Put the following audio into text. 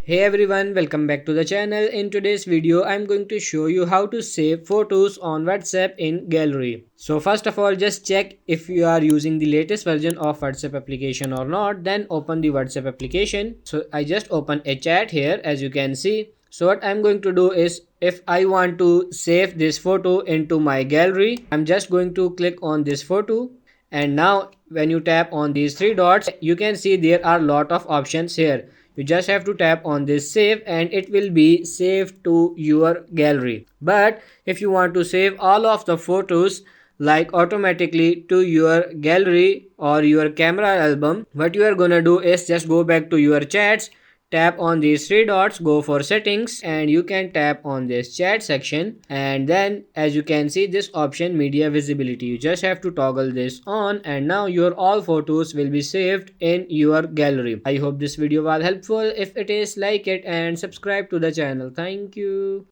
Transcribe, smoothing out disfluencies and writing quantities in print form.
Hey everyone, welcome back to the channel. In today's video, I'm going to show you how to save photos on WhatsApp in gallery. So first of all, just check if you are using the latest version of WhatsApp application or not. Then open the WhatsApp application. So I just open a chat here as you can see. So what I'm going to do is if I want to save this photo into my gallery, I'm just going to click on this photo. And now when you tap on these three dots, you can see there are a lot of options here. You just have to tap on this save and it will be saved to your gallery. But if you want to save all of the photos like automatically to your gallery or your camera album, what you are gonna do is just go back to your chats, tap on these three dots, go for settings, and you can tap on this chat section. And then as you can see this option media visibility, you just have to toggle this on and now your all photos will be saved in your gallery. I hope this video was helpful. If it is, like it and subscribe to the channel. Thank you.